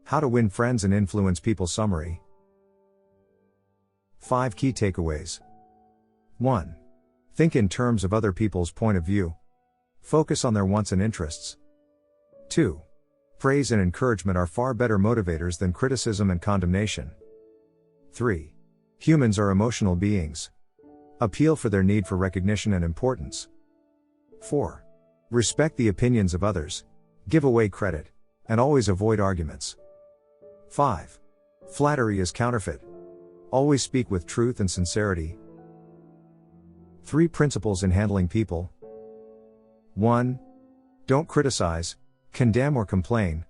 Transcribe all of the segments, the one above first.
How to win friends and influence people summary. 5 key takeaways. 1. Think in terms of other people's point of view. Focus on their wants and interests. 2. Praise and encouragement are far better motivators than criticism and condemnation. 3. Humans are emotional beings. Appeal for their need for recognition and importance. 4. Respect the opinions of others. Give away credit. And always avoid arguments. 5. Flattery is counterfeit. Always speak with truth and sincerity. 3 principles in handling people. 1. Don't criticize, condemn or complain.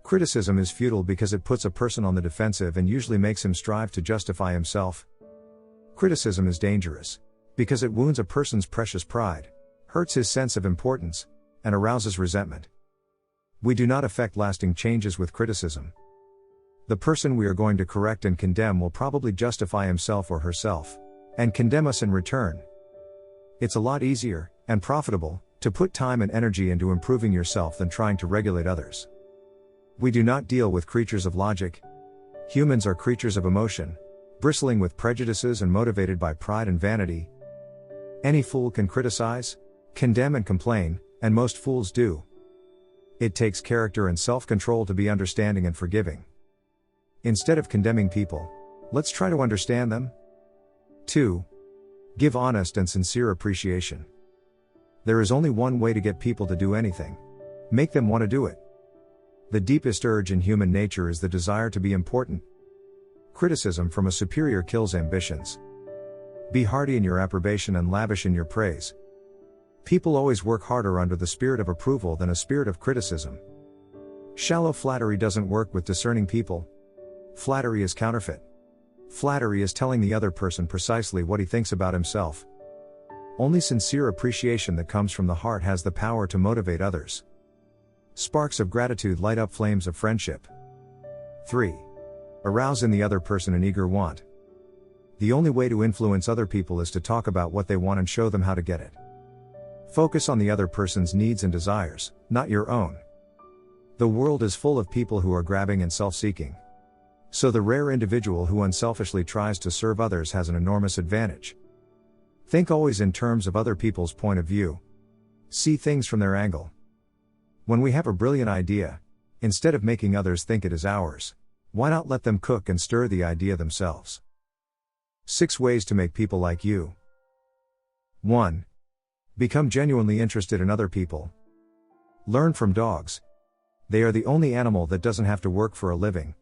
Criticism is futile because it puts a person on the defensive and usually makes him strive to justify himself. Criticism is dangerous because it wounds a person's precious pride, hurts his sense of importance, and arouses resentment. We do not effect lasting changes with criticism. The person we are going to correct and condemn will probably justify himself or herself, and condemn us in return. It's a lot easier, and profitable, to put time and energy into improving yourself than trying to regulate others. We do not deal with creatures of logic. Humans are creatures of emotion, bristling with prejudices and motivated by pride and vanity. Any fool can criticize, condemn and complain, and most fools do. It takes character and self-control to be understanding and forgiving. Instead of condemning people, let's try to understand them. 2. Give honest and sincere appreciation. There is only one way to get people to do anything. Make them want to do it. The deepest urge in human nature is the desire to be important. Criticism from a superior kills ambitions. Be hearty in your approbation and lavish in your praise. People always work harder under the spirit of approval than a spirit of criticism. Shallow flattery doesn't work with discerning people. Flattery is counterfeit. Flattery is telling the other person precisely what he thinks about himself. Only sincere appreciation that comes from the heart has the power to motivate others. Sparks of gratitude light up flames of friendship. 3. Arouse in the other person an eager want. The only way to influence other people is to talk about what they want and show them how to get it. Focus on the other person's needs and desires, not your own. The world is full of people who are grabbing and self-seeking. So the rare individual who unselfishly tries to serve others has an enormous advantage. Think always in terms of other people's point of view. See things from their angle. When we have a brilliant idea, instead of making others think it is ours, why not let them cook and stir the idea themselves? 6 ways to make people like you. 1. Become genuinely interested in other people. Learn from dogs. They are the only animal that doesn't have to work for a living.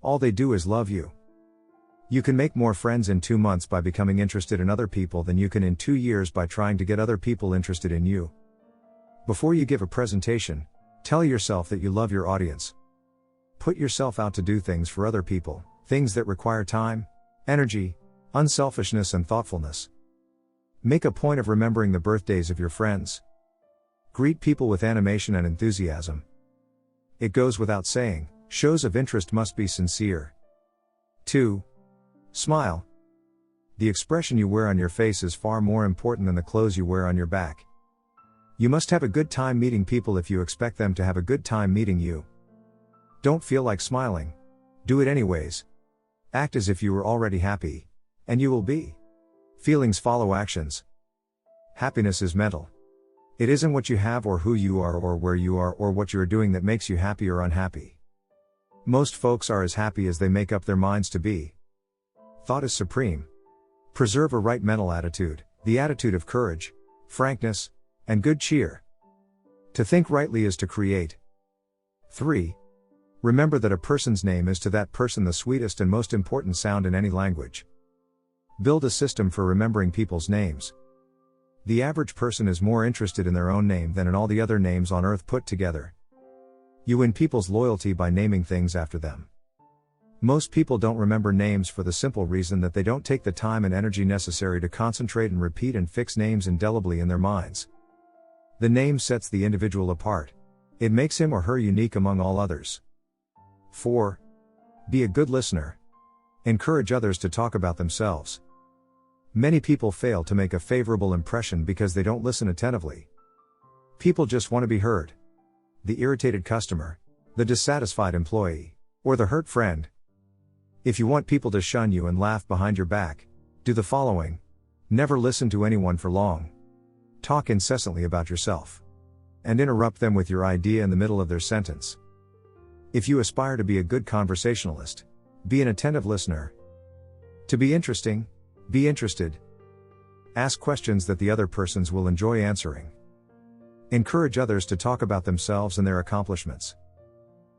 All they do is love you. You can make more friends in 2 months by becoming interested in other people than you can in 2 years by trying to get other people interested in you. Before you give a presentation, tell yourself that you love your audience. Put yourself out to do things for other people, things that require time, energy, unselfishness and thoughtfulness. Make a point of remembering the birthdays of your friends. Greet people with animation and enthusiasm. It goes without saying, shows of interest must be sincere. 2. Smile. The expression you wear on your face is far more important than the clothes you wear on your back. You must have a good time meeting people if you expect them to have a good time meeting you. Don't feel like smiling. Do it anyways. Act as if you were already happy. And you will be. Feelings follow actions. Happiness is mental. It isn't what you have or who you are or where you are or what you are doing that makes you happy or unhappy. Most folks are as happy as they make up their minds to be. Thought is supreme. Preserve a right mental attitude, the attitude of courage, frankness, and good cheer. To think rightly is to create. 3. Remember that a person's name is to that person the sweetest and most important sound in any language. Build a system for remembering people's names. The average person is more interested in their own name than in all the other names on earth put together. You win people's loyalty by naming things after them. Most people don't remember names for the simple reason that they don't take the time and energy necessary to concentrate and repeat and fix names indelibly in their minds. The name sets the individual apart. It makes him or her unique among all others. 4. Be a good listener. Encourage others to talk about themselves. Many people fail to make a favorable impression because they don't listen attentively. People just want to be heard. The irritated customer, the dissatisfied employee, or the hurt friend. If you want people to shun you and laugh behind your back, do the following. Never listen to anyone for long. Talk incessantly about yourself. And interrupt them with your idea in the middle of their sentence. If you aspire to be a good conversationalist, be an attentive listener. To be interesting, be interested. Ask questions that the other persons will enjoy answering. Encourage others to talk about themselves and their accomplishments.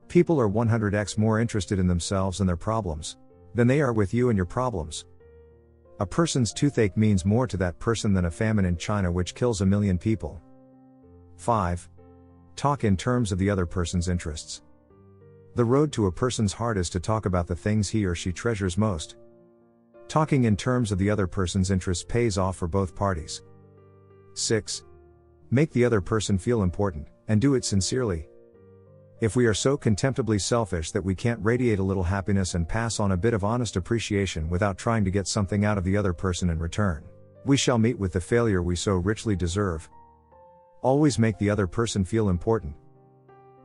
People are 100x more interested in themselves and their problems than they are with you and your problems. A person's toothache means more to that person than a famine in China which kills 1 million people. 5. Talk in terms of the other person's interests. The road to a person's heart is to talk about the things he or she treasures most. Talking in terms of the other person's interests pays off for both parties. 6. Make the other person feel important, and do it sincerely. If we are so contemptibly selfish that we can't radiate a little happiness and pass on a bit of honest appreciation without trying to get something out of the other person in return, we shall meet with the failure we so richly deserve. Always make the other person feel important.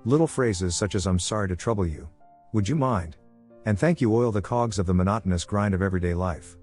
Little phrases such as "I'm sorry to trouble you," "Would you mind?" and "Thank you" oil the cogs of the monotonous grind of everyday life.